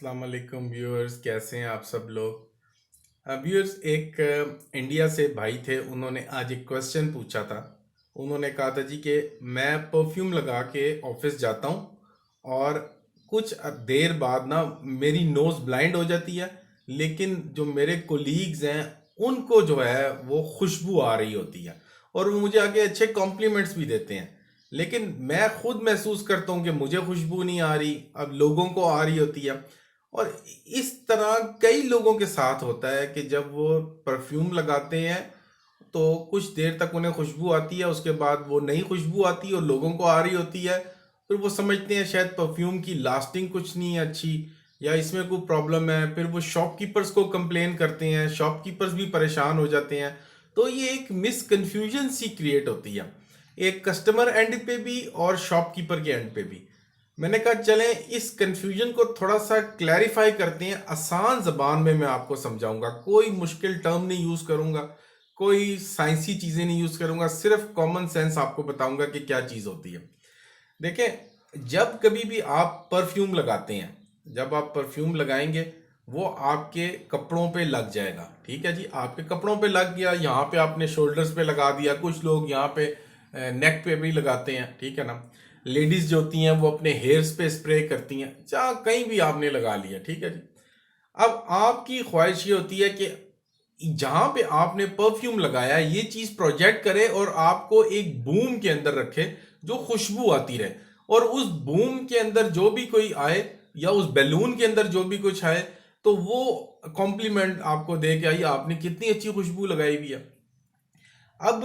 अस्सलाम वालेकुम व्यूअर्स, कैसे हैं आप सब लोग। व्यूअर्स, एक इंडिया से भाई थे। उन्होंने आज एक क्वेश्चन पूछा था। उन्होंने कहा था जी कि मैं परफ्यूम लगा के ऑफिस जाता हूँ और कुछ देर बाद ना मेरी नोज़ ब्लाइंड हो जाती है, लेकिन जो मेरे कोलीग्स हैं उनको जो है वो खुशबू आ रही होती है और वो मुझे आगे अच्छे कॉम्प्लीमेंट्स भी देते हैं। लेकिन मैं खुद महसूस करता हूँ कि मुझे खुशबू नहीं आ रही, अब लोगों को आ रही होती है। और इस तरह कई लोगों के साथ होता है कि जब वो परफ्यूम लगाते हैं तो कुछ देर तक उन्हें खुशबू आती है, उसके बाद वो नई खुशबू आती है और लोगों को आ रही होती है। फिर वो समझते हैं शायद परफ्यूम की लास्टिंग कुछ नहीं है अच्छी, या इसमें कोई प्रॉब्लम है। फिर वो शॉपकीपर्स को कंप्लेन करते हैं, शॉपकीपर्स भी परेशान हो जाते हैं। तो ये एक मिसकन्फ्यूजन सी क्रिएट होती है, एक कस्टमर एंड पे भी और शॉपकीपर के एंड पे भी। मैंने कहा चलें इस कंफ्यूजन को थोड़ा सा क्लैरिफाई करते हैं। आसान जबान में मैं आपको समझाऊंगा, कोई मुश्किल टर्म नहीं यूज करूंगा, कोई साइंसी चीजें नहीं यूज करूंगा, सिर्फ कॉमन सेंस आपको बताऊंगा कि क्या चीज होती है। देखें, जब कभी भी आप परफ्यूम लगाते हैं, जब आप परफ्यूम लगाएंगे वो आपके कपड़ों पे लग जाएगा। ठीक है जी, आपके कपड़ों पे लग गया, यहाँ पे आपने शोल्डर्स पे लगा दिया, कुछ लोग यहाँ पे नेक पे भी लगाते हैं। ठीक है ना, लेडीज जो होती हैं वो अपने हेयर्स पे स्प्रे करती हैं, चाहे कहीं भी आपने लगा लिया। ठीक है जी, अब आपकी ख्वाहिश ये होती है कि जहां पे आपने परफ्यूम लगाया ये चीज प्रोजेक्ट करे और आपको एक बूम के अंदर रखे जो खुशबू आती रहे, और उस बूम के अंदर जो भी कोई आए या उस बैलून के अंदर जो भी कुछ आए तो वो कॉम्प्लीमेंट आपको दे के आई, आपने कितनी अच्छी खुशबू लगाई हुई है। अब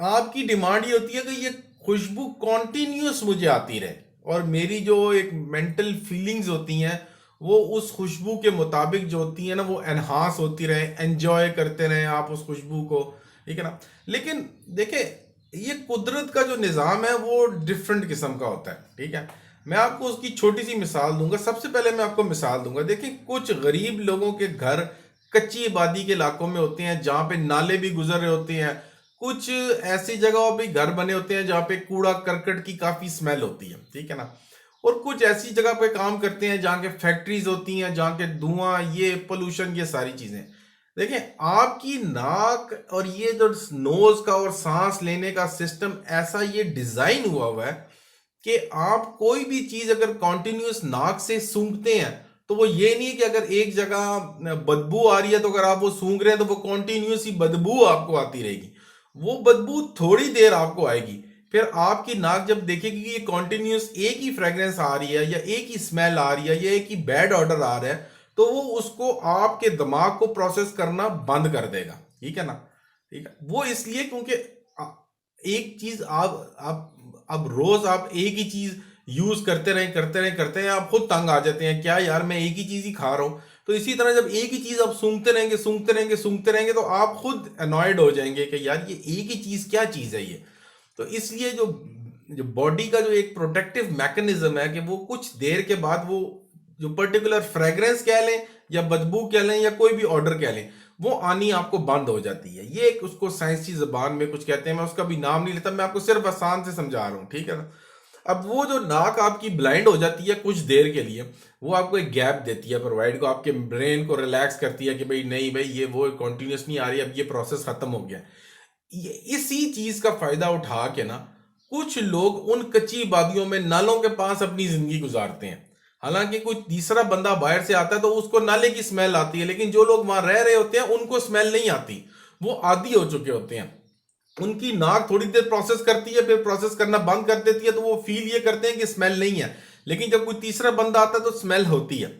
आपकी डिमांड ये होती है कि ये खुशबू कॉन्टिन्यूस मुझे आती रहे और मेरी जो एक मेंटल फीलिंग्स होती हैं वो उस खुशबू के मुताबिक जो होती है ना वो एनहांस होती रहे, एंजॉय करते रहें आप उस खुशबू को। ठीक है ना। लेकिन देखें, ये कुदरत का जो निज़ाम है वो डिफरेंट किस्म का होता है। ठीक है, मैं आपको उसकी छोटी सी मिसाल दूंगा। सबसे पहले मैं आपको मिसाल दूंगा। देखिए, कुछ गरीब लोगों के घर कच्ची आबादी के इलाकों में होते हैं जहाँ पे नाले भी गुजर रहे होते हैं। कुछ ऐसी जगहों पे घर बने होते हैं जहाँ पे कूड़ा करकट की काफी स्मेल होती है। ठीक है ना। और कुछ ऐसी जगह पे काम करते हैं जहाँ के फैक्ट्रीज होती हैं, जहाँ के धुआं, ये पोल्यूशन, ये सारी चीजें। देखें, आपकी नाक और ये जो नोज का और सांस लेने का सिस्टम ऐसा ये डिजाइन हुआ हुआ है कि आप कोई भी चीज अगर कॉन्टिन्यूस नाक से सूंघते हैं तो वो ये नहीं है कि अगर एक जगह बदबू आ रही है तो अगर आप वो सूंघ रहे हैं तो वो कॉन्टिन्यूस ही बदबू आपको आती रहेगी। वो बदबू थोड़ी देर आपको आएगी, फिर आपकी नाक जब देखेगी कि ये कॉन्टिन्यूस एक ही फ्रेग्रेंस आ रही है या एक ही स्मेल आ रही है या एक ही बैड ऑर्डर आ रहा है, तो वो उसको आपके दिमाग को प्रोसेस करना बंद कर देगा। ठीक है ना। ठीक है, वो इसलिए क्योंकि एक चीज आप अब रोज आप एक ही चीज यूज करते रहे आप खुद तंग आ जाते हैं, क्या यार मैं एक ही चीज ही खा रहा हूं। तो इसी तरह जब एक ही चीज आप सूंघते रहेंगे तो आप खुद अनॉयड हो जाएंगे कि यार ये एक ही चीज क्या चीज है ये। तो इसलिए जो जो बॉडी का जो एक प्रोटेक्टिव मैकेनिज्म है कि वो कुछ देर के बाद वो जो पर्टिकुलर फ्रेग्रेंस कह लें या बदबू कह लें या कोई भी ऑर्डर कह लें, वो आनी आपको बंद हो जाती है। ये एक उसको साइंसी जबान में कुछ कहते हैं, मैं उसका भी नाम नहीं लेता, मैं आपको सिर्फ आसान से समझा रहा हूँ। ठीक है ना। अब वो जो नाक आपकी ब्लाइंड हो जाती है कुछ देर के लिए, वो आपको एक गैप देती है प्रोवाइड को, आपके ब्रेन को रिलैक्स करती है कि भाई नहीं भाई ये वो कॉन्टिन्यूस नहीं आ रही, अब ये प्रोसेस खत्म हो गया। इसी चीज का फायदा उठा के ना कुछ लोग उन कच्ची वादियों में नालों के पास अपनी जिंदगी गुजारते हैं। हालांकि कोई तीसरा बंदा बाहर से आता है तो उसको नाले की स्मेल आती है, लेकिन जो लोग वहां रह रहे होते हैं उनको स्मेल नहीं आती। वो आदी हो चुके होते हैं। उनकी नाक थोड़ी देर प्रोसेस करती है, फिर प्रोसेस करना बंद कर देती है, तो वो फील ये करते हैं कि स्मेल नहीं है। लेकिन जब कोई तीसरा बंदा आता है तो स्मेल होती है।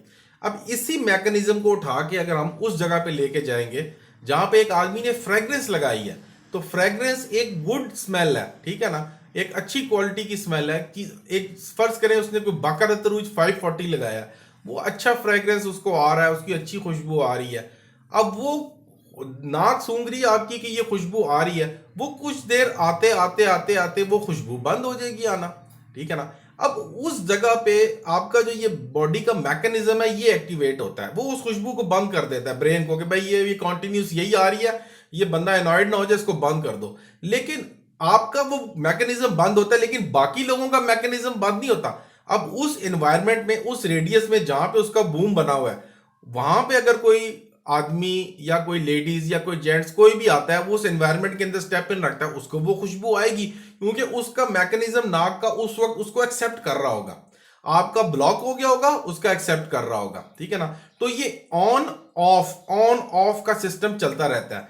अब इसी मैकेनिज्म को उठा के अगर हम उस जगह पे लेके जाएंगे जहां पे एक आदमी ने फ्रेग्रेंस लगाई है, तो फ्रेग्रेंस एक गुड स्मेल है। ठीक है ना, एक अच्छी क्वालिटी की स्मेल है कि एक फर्ज करें उसने कोई बाकर तरूज 540 लगाया, वो अच्छा फ्रेग्रेंस उसको आ रहा है, उसकी अच्छी खुशबू आ रही है। अब वो नाक सूंघ रही है आपकी कि ये खुशबू आ रही है, वो कुछ देर आते आते आते आते वो खुशबू बंद हो जाएगी आना। ठीक है ना। अब उस जगह पे आपका जो ये बॉडी का मैकेनिज्म है ये एक्टिवेट होता है, वो उस खुशबू को बंद कर देता है ब्रेन को कि भाई ये कॉन्टिन्यूस यही आ रही है, ये बंदा एनॉयड ना हो जाए, इसको बंद कर दो। लेकिन आपका वो मैकेनिज्म बंद होता है, लेकिन बाकी लोगों का मैकेनिज्म बंद नहीं होता। अब उस एनवायरनमेंट में, उस रेडियस में जहां पे उसका बूम बना हुआ है, वहां पे अगर कोई आदमी या कोई लेडीज या कोई जेंट्स कोई भी आता है, वो उस एनवायरनमेंट के अंदर स्टेप इन रखता है, उसको वो खुशबू आएगी, क्योंकि उसका मैकेनिज्म नाक का उस वक्त उसको एक्सेप्ट कर रहा होगा। आपका ब्लॉक हो गया होगा, उसका एक्सेप्ट कर रहा होगा, ठीक है ना। तो ये ऑन ऑफ का सिस्टम चलता रहता है।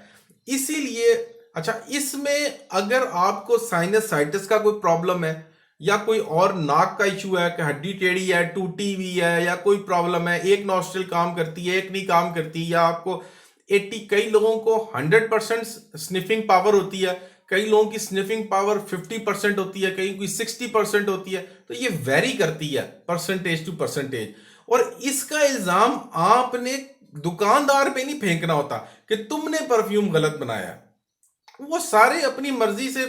इसीलिए अच्छा, इसमें अगर आपको साइनसाइटिस का कोई प्रॉब्लम है या कोई और नाक का इशू है कि हड्डी टेढ़ी है, टूटी हुई है, या कोई प्रॉब्लम है, एक नॉस्ट्रिल काम करती है, एक नहीं काम करती, या आपको 80, कई लोगों को 100% स्निफिंग पावर होती है, कई लोगों की स्निफिंग पावर 50% होती है, कहीं की 60% होती है। तो ये वेरी करती है परसेंटेज टू परसेंटेज। और इसका इल्जाम आपने दुकानदार पे नहीं फेंकना होता कि तुमने परफ्यूम गलत बनाया। वो सारे अपनी मर्जी से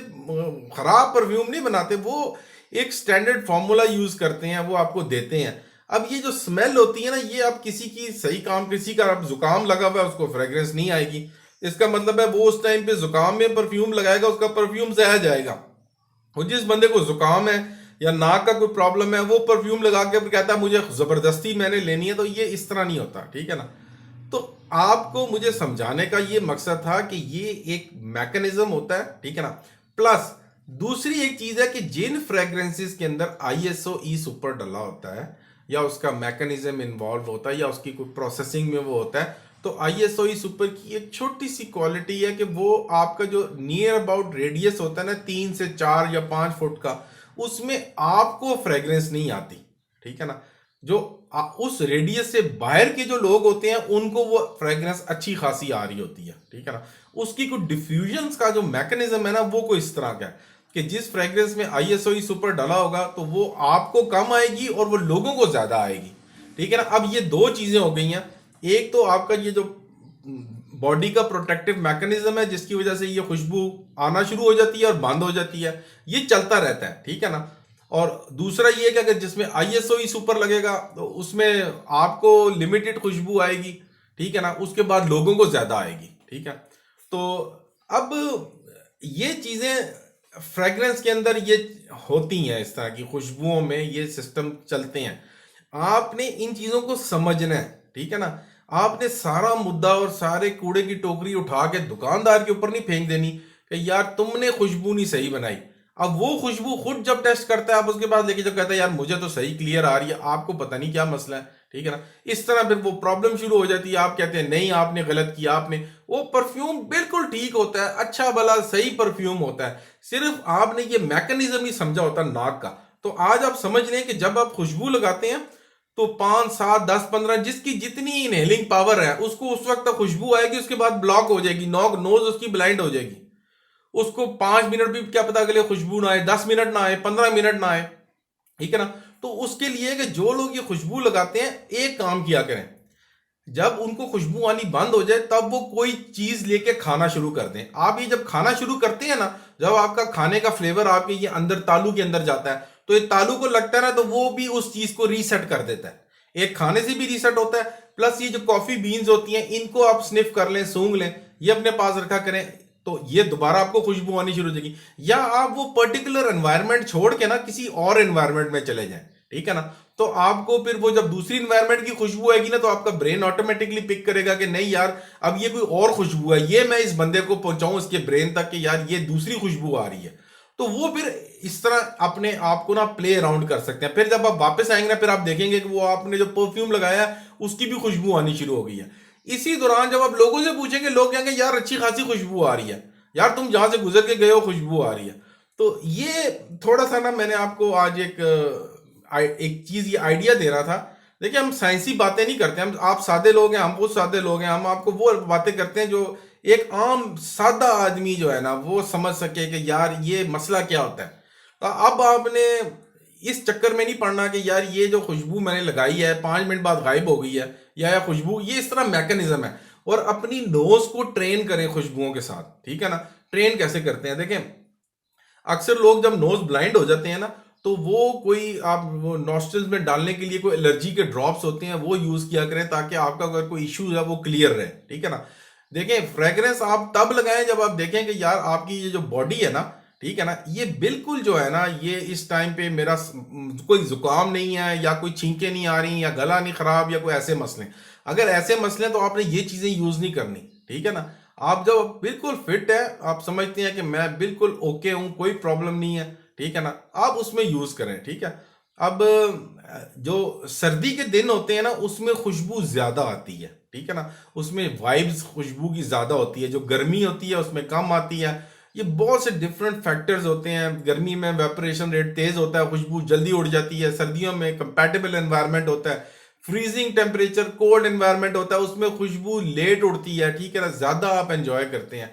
खराब परफ्यूम नहीं बनाते, वो एक स्टैंडर्ड फॉर्मूला यूज करते हैं, वो आपको देते हैं। अब ये जो स्मेल होती है ना, ये आप किसी की सही काम, किसी का आप जुकाम लगा हुआ है उसको फ्रेग्रेंस नहीं आएगी, इसका मतलब है वो उस टाइम पे जुकाम में परफ्यूम लगाएगा, उसका परफ्यूम जहर जाएगा। और जिस बंदे को जुकाम है या नाक का कोई प्रॉब्लम है, वो परफ्यूम लगा के कहता है मुझे जबरदस्ती मैंने लेनी है, तो ये इस तरह नहीं होता, ठीक है ना। तो आपको मुझे समझाने का ये मकसद था कि ये एक मैकेनिज्म होता है, ठीक है ना। प्लस दूसरी एक चीज है कि जिन फ्रेग्रेंसेस के अंदर आईएसओ ई सुपर डला होता है, या उसका मैकेनिज्म इन्वॉल्व होता है, या उसकी कोई प्रोसेसिंग में वो होता है, तो आईएसओ ई सुपर की एक छोटी सी क्वालिटी है कि वो आपका जो नियर अबाउट रेडियस होता है ना, 3 से 4 या 5 फुट का, उसमें आपको फ्रेग्रेंस नहीं आती, ठीक है ना। जो उस रेडियस से बाहर के जो लोग होते हैं उनको वो फ्रेग्रेंस अच्छी खासी आ रही होती है, ठीक है ना। उसकी कोई डिफ्यूजन का जो मैकेनिज्म है ना, वो कोई इस तरह का है कि जिस फ्रेग्रेंस में आईएसओ ई सुपर डाला होगा तो वो आपको कम आएगी और वो लोगों को ज्यादा आएगी, ठीक है ना। अब ये दो चीजें हो गई हैं। एक तो आपका ये जो बॉडी का प्रोटेक्टिव मैकेनिज्म है, जिसकी वजह से ये खुशबू आना शुरू हो जाती है और बंद हो जाती है, ये चलता रहता है, ठीक है ना। और दूसरा ये कि अगर जिसमें आईएसओ ई सुपर लगेगा तो उसमें आपको लिमिटेड खुशबू आएगी, ठीक है ना, उसके बाद लोगों को ज्यादा आएगी, ठीक है। तो अब ये चीजें फ्रेग्रेंस के अंदर ये होती हैं, इस तरह की खुशबुओं में ये सिस्टम चलते हैं। आपने इन चीजों को समझना है, ठीक है ना। आपने सारा मुद्दा और सारे कूड़े की टोकरी उठा के दुकानदार के ऊपर नहीं फेंक देनी कि यार तुमने खुशबू नहीं सही बनाई। अब वो खुशबू खुद जब टेस्ट करता है, आप उसके बाद लेके जब कहता है यार मुझे तो सही क्लियर आ रही है, आपको पता नहीं क्या मसला है, ठीक है ना। इस तरह फिर वो प्रॉब्लम शुरू हो जाती है। आप कहते हैं नहीं आपने गलत किया, आपने वो परफ्यूम बिल्कुल ठीक होता है, अच्छा भला सही परफ्यूम होता है, सिर्फ आपने ये मैकेनिज्म ही समझा होता नाक का। तो आज आप समझ लें कि जब आप खुशबू लगाते हैं तो 5, 7, 10, 15 जिसकी जितनी इनहेलिंग पावर है उसको उस वक्त तक खुशबू आएगी, उसके बाद ब्लॉक हो जाएगी, नोज उसकी ब्लाइंड हो जाएगी। उसको 5 मिनट भी क्या पता अगले खुशबू ना आए, 10 मिनट ना आए, 15 मिनट ना आए, ठीक है ना। तो उसके लिए कि जो लोग ये खुशबू लगाते हैं, एक काम किया करें, जब उनको खुशबू आनी बंद हो जाए तब वो कोई चीज लेके खाना शुरू कर दें। आप ये जब खाना शुरू करते हैं ना, जब आपका खाने का फ्लेवर आपके ये अंदर तालू के अंदर जाता है, तो ये तालू को लगता है ना, तो वो भी उस चीज को रीसेट कर देता है। एक खाने से भी रीसेट होता है, प्लस ये जो कॉफी बीन्स होती हैं इनको आप स्निफ कर लें, सूंघ लें, ये अपने पास रखा करें, तो ये दोबारा आपको खुशबू आनी शुरू हो जाएगी। या आप वो पर्टिकुलर एनवायरनमेंट छोड़ के ना किसी और एनवायरनमेंट में चले जाएं, ठीक है ना। तो आपको फिर वो जब दूसरी एनवायरनमेंट की खुशबू आएगी ना, तो आपका ब्रेन ऑटोमेटिकली पिक करेगा कि नहीं यार अब ये कोई और खुशबू है, ये मैं इस बंदे को पहुंचाऊं इसके ब्रेन तक कि यार ये दूसरी खुशबू आ रही है। तो वो फिर इस तरह अपने आप को ना प्ले अराउंड कर सकते हैं। फिर जब आप वापस आएंगे ना, फिर आप देखेंगे कि वो आपने जो परफ्यूम लगाया है उसकी भी खुशबू आनी शुरू हो गई है। इसी दौरान जब आप लोगों से पूछेंगे, लोग कहेंगे यार अच्छी खासी खुशबू आ रही है, यार तुम जहां से गुजर के गए हो खुशबू आ रही है। तो ये थोड़ा सा ना मैंने आपको आज एक चीज ये आइडिया दे रहा था। देखिए हम साइंसी बातें नहीं करते, हम आप सादे लोग हैं, हम बहुत सादे लोग हैं, हम आपको वो बातें करते हैं जो एक आम सादा आदमी जो है ना वो समझ सके कि यार ये मसला क्या होता है। तो अब आपने इस चक्कर में नहीं पड़ना कि यार ये जो खुशबू मैंने लगाई है 5 मिनट बाद गायब हो गई है, या खुशबू, ये इस तरह मैकेनिज्म है। और अपनी नोज को ट्रेन करें खुशबुओं के साथ, ठीक है ना। ट्रेन कैसे करते हैं, देखें अक्सर लोग जब नोज ब्लाइंड हो जाते हैं ना, तो वो कोई आप वो नॉस्ट्रल्स में डालने के लिए कोई एलर्जी के ड्रॉप्स होते हैं, वो यूज किया करें ताकि आपका अगर कोई इश्यू है वो क्लियर रहे, ठीक है ना। देखें फ्रेग्रेंस आप तब लगाएं जब आप देखें कि यार आपकी ये जो बॉडी है ना, ठीक है ना। ये बिल्कुल जो है ना, ये इस टाइम पे मेरा कोई जुकाम नहीं है या कोई छींकें नहीं आ रही या गला नहीं खराब या कोई ऐसे मसले, अगर ऐसे मसले तो आपने ये चीजें यूज नहीं करनी, ठीक है ना। आप जब बिल्कुल फिट है, आप समझते हैं कि मैं बिल्कुल ओके हूं, कोई प्रॉब्लम नहीं है, ठीक है ना, आप उसमें यूज करें, ठीक है। अब जो सर्दी के दिन होते हैं ना, उसमें खुशबू ज्यादा आती है, ठीक है ना, उसमें वाइब्स खुशबू की ज्यादा होती है। जो गर्मी होती है उसमें कम आती है। ये बहुत से डिफरेंट फैक्टर्स होते हैं। गर्मी में वेपरेशन रेट तेज होता है, खुशबू जल्दी उड़ जाती है। सर्दियों में कंपैटिबल एनवायरनमेंट होता है, फ्रीजिंग टेम्परेचर कोल्ड एनवायरनमेंट होता है, उसमें खुशबू लेट उड़ती है, ठीक है ना, ज्यादा आप एंजॉय करते हैं।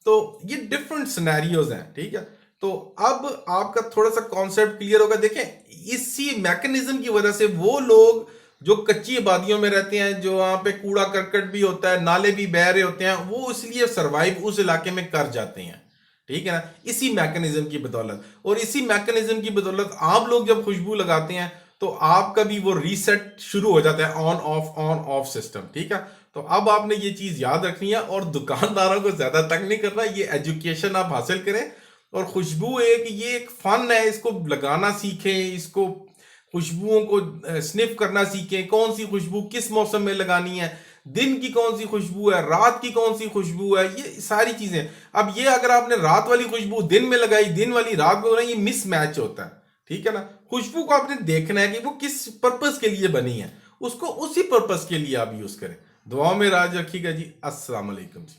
तो ये डिफरेंट सिनेरियोज हैं, ठीक है। तो अब आपका थोड़ा सा कॉन्सेप्ट क्लियर होगा। देखें, इसी मैकेनिज्म की वजह से वो लोग जो कच्ची आबादियों में रहते हैं, जो वहां पे कूड़ा करकट भी होता है, नाले भी बह रहे होते हैं, वो इसलिए सरवाइव उस इलाके में कर जाते हैं, ठीक है ना, इसी मैकेनिज्म की बदौलत। और इसी मैकेनिज्म की बदौलत आप लोग जब खुशबू लगाते हैं तो आपका भी वो रीसेट शुरू हो जाता है, ऑन ऑफ सिस्टम, ठीक है। तो अब आपने ये चीज याद रखनी है और दुकानदारों को ज्यादा तंग नहीं करना। ये एजुकेशन आप हासिल करें। और खुशबू ये एक फन है, इसको लगाना सीखें, इसको खुशबुओं को स्निफ करना सीखें, कौन सी खुशबू किस मौसम में लगानी है, दिन की कौन सी खुशबू है, रात की कौन सी खुशबू है, ये सारी चीजें। अब ये अगर आपने रात वाली खुशबू दिन में लगाई, दिन वाली रात में लगाई, ये मिस मैच होता है, ठीक है ना। खुशबू को आपने देखना है कि वो किस पर्पस के लिए बनी है, उसको उसी पर्पस के लिए आप यूज करें। दुआओं में राज रखिएगा जी। अस्सलाम वालेकुम जी।